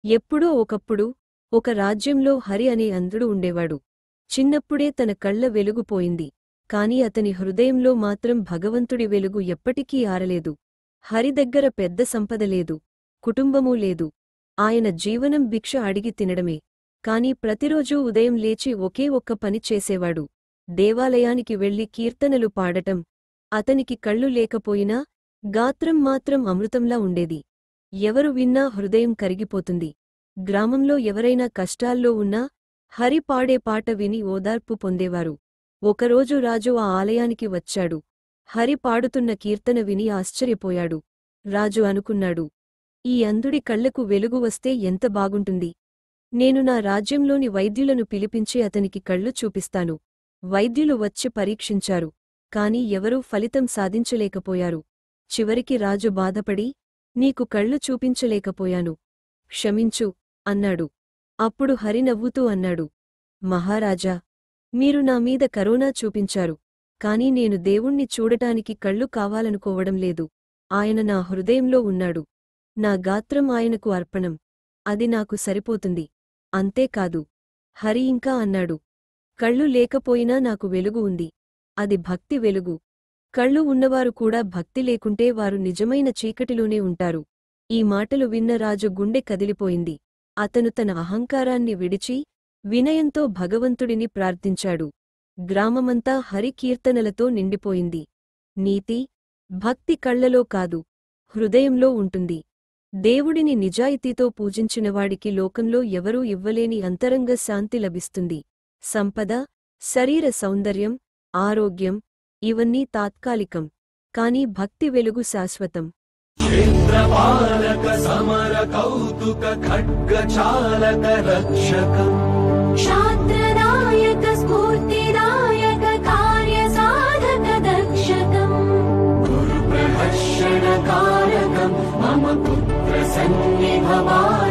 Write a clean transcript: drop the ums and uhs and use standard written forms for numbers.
ఎప్పుడో ఒకప్పుడు ఒక రాజ్యంలో హరి అనే అంధుడు ఉండేవాడు. చిన్నప్పుడే తన కళ్ళ వెలుగు పోయింది. కాని అతని హృదయంలో మాత్రం భగవంతుడి వెలుగు ఎప్పటికీ ఆరలేదు. హరి దగ్గర పెద్ద సంపద లేదు, కుటుంబమూ లేదు. ఆయన జీవనం భిక్ష అడిగి తినడమే. కాని ప్రతిరోజూ ఉదయం లేచి ఒకే ఒక్క పని చేసేవాడు, దేవాలయానికి వెళ్లి కీర్తనలు పాడటం. అతనికి కళ్ళు లేకపోయినా గాత్రం మాత్రం అమృతంలా ఉండేది. ఎవరు విన్నా హృదయం కరిగిపోతుంది. గ్రామంలో ఎవరైనా కష్టాల్లో ఉన్నా హరి పాడే పాట విని ఓదార్పు పొందేవారు. ఒకరోజు రాజు ఆ ఆలయానికి వచ్చాడు. హరి పాడుతున్న కీర్తన విని ఆశ్చర్యపోయాడు. రాజు అనుకున్నాడు, ఈ అంధుడి కళ్లకు వెలుగు వస్తే ఎంత బాగుంటుంది. నేను నా రాజ్యంలోని వైద్యులను పిలిపించి అతనికి కళ్ళు చూపిస్తాను. వైద్యులు వచ్చి పరీక్షించారు. కాని ఎవరూ ఫలితం సాధించలేకపోయారు. చివరికి రాజు బాధపడి, నీకు కళ్ళు చూపించలేకపోయాను, క్షమించు అన్నాడు. అప్పుడు హరి నవ్వుతూ అన్నాడు, మహారాజా, మీరు నా మీద కరుణ చూపించారు. కాని నేను దేవుణ్ణి చూడటానికి కళ్ళు కావాలనుకోవడం లేదు. ఆయన నా హృదయంలో ఉన్నాడు. నా గాత్రం ఆయనకు అర్పణం. అది నాకు సరిపోతుంది. అంతేకాదు, హరి ఇంకా అన్నాడు, కళ్ళు లేకపోయినా నాకు వెలుగు ఉంది. అది భక్తి వెలుగు. కళ్ళు ఉన్నవారు కూడా భక్తి లేకుంటే వారు నిజమైన చీకటిలోనే ఉంటారు. ఈ మాటలు విన్న రాజు గుండె కదిలిపోయింది. అతను తన అహంకారాన్ని విడిచి వినయంతో భగవంతుడిని ప్రార్థించాడు. గ్రామమంతా హరి కీర్తనలతో నిండిపోయింది. నీతి, భక్తి కళ్లలో కాదు, హృదయంలో ఉంటుంది. దేవుడిని నిజాయితీతో పూజించినవాడికి లోకంలో ఎవరూ ఇవ్వలేని అంతరంగ శాంతి లభిస్తుంది. సంపద, శరీర సౌందర్యం, ఆరోగ్యం ఇవన్నీ తాత్కాలికం. కాని భక్తి వెలుగు శాశ్వతం. క్షేత్రపాలక సమర కౌతుక ఖడ్గ చాలక రక్షకం, శాస్త్రనాయక స్ఫూర్తిదాయక కార్య సాధక దక్షకం, గురు ప్రహర్షణ కారకం మమ పుత్ర సన్నిభవాయ